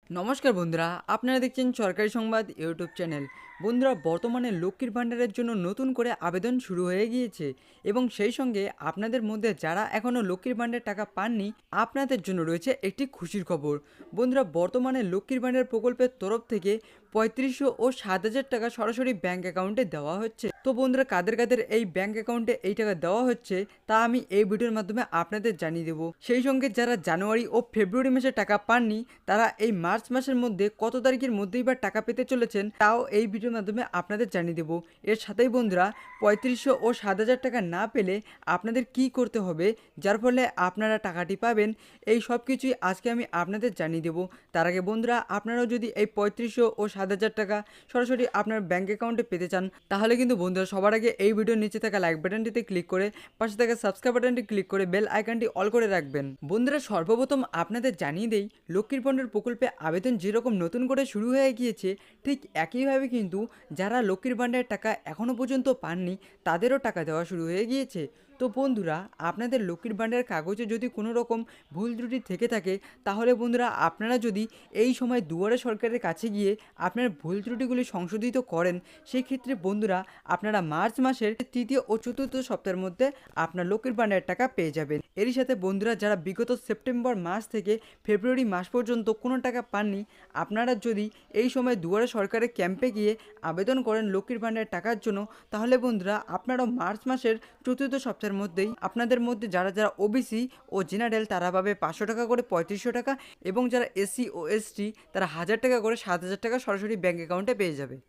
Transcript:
নমস্কার বন্ধুরা, আপনারা দেখছেন সরকারি সংবাদ ইউটিউব চ্যানেল। বন্ধুরা, বর্তমানে লক্ষ্মীর ভাণ্ডারের জন্য নতুন করে আবেদন শুরু হয়ে গিয়েছে এবং সেই সঙ্গে আপনাদের মধ্যে যারা এখনও লক্ষ্মীর ভাণ্ডারের টাকা পাননি, আপনাদের জন্য রয়েছে একটি খুশির খবর। বন্ধুরা, বর্তমানে লক্ষ্মীর ভাণ্ডার প্রকল্পের তরফ থেকে ৩৫০০ ও ৭,০০০ টাকা সরাসরি ব্যাঙ্ক অ্যাকাউন্টে দেওয়া হচ্ছে। তো বন্ধুরা, কাদের কাদের এই ব্যাঙ্ক অ্যাকাউন্টে এই টাকা দেওয়া হচ্ছে তা আমি এই ভিডিওর মাধ্যমে আপনাদের জানিয়ে দেবো। সেই সঙ্গে যারা জানুয়ারি ও ফেব্রুয়ারি মাসে টাকা পাননি, তারা এই মার্চ মাসের মধ্যে কত তারিখের মধ্যেই বা টাকা পেতে চলেছেন তাও এই ভিডিওর মাধ্যমে আপনাদের জানিয়ে দেবো। এর সাথেই বন্ধুরা, ৩৫০০ ও ৭,০০০ টাকা না পেলে আপনাদের কি করতে হবে যার ফলে আপনারা টাকাটি পাবেন, এই সব কিছুই আজকে আমি আপনাদের জানিয়ে দেবো। তার আগে বন্ধুরা, আপনারাও যদি এই ৩৫০০ ও ৭,০০০ টাকা সরাসরি আপনার ব্যাঙ্ক অ্যাকাউন্টে পেতে চান, তাহলে কিন্তু বন্ধুরা সবার আগে এই ভিডিওর নিচে থাকা লাইক বাটনটিতে ক্লিক করে পাশে থাকা সাবস্ক্রাইব বাটনটি ক্লিক করে বেল আইকনটি অল করে রাখবেন। বন্ধুরা, সর্বপ্রথম আপনাদের জানিয়ে দেই, লক্ষ্মীর ভাণ্ডার প্রকল্পে আবেদন যেরকম নতুন করে শুরু হয়ে গিয়েছে, ঠিক একইভাবে কিন্তু যারা লক্ষ্মীর ভাণ্ডারের টাকা এখনও পর্যন্ত পাননি তাদেরও টাকা দেওয়া শুরু হয়ে গিয়েছে। তো বন্ধুরা, আপনাদের লক্ষ্মীর ভাণ্ডারের কাগজে যদি কোনো রকম ভুল ত্রুটি থেকে থাকে, তাহলে বন্ধুরা আপনারা যদি এই সময় দুয়ারে সরকারের কাছে গিয়ে আপনার ভুল ত্রুটিগুলি সংশোধিত করেন, সেই ক্ষেত্রে বন্ধুরা আপনারা মার্চ মাসের তৃতীয় ও চতুর্থ সপ্তাহের মধ্যে আপনার লক্ষ্মীর ভাণ্ডারের টাকা পেয়ে যাবেন। এরই সাথে বন্ধুরা, যারা বিগত সেপ্টেম্বর মাস থেকে ফেব্রুয়ারি মাস পর্যন্ত কোনো টাকা পাননি, আপনারা যদি এই সময় দুয়ারে সরকারের ক্যাম্পে গিয়ে আবেদন করেন লক্ষ্মীর ভাণ্ডারের টাকার জন্য, তাহলে বন্ধুরা আপনারাও মার্চ মাসের চতুর্থ সপ্তাহের মধ্যেই আপনাদের মধ্যে যারা যারা ওবিসি ও জেনারেল তারা পাবে ৫০০ টাকা করে ৩৫০০ টাকা, এবং যারা এসসি ও এসটি তারা ১,০০০ টাকা করে ৭,০০০ টাকা সরাসরি ব্যাঙ্ক অ্যাকাউন্টে পেয়ে যাবে।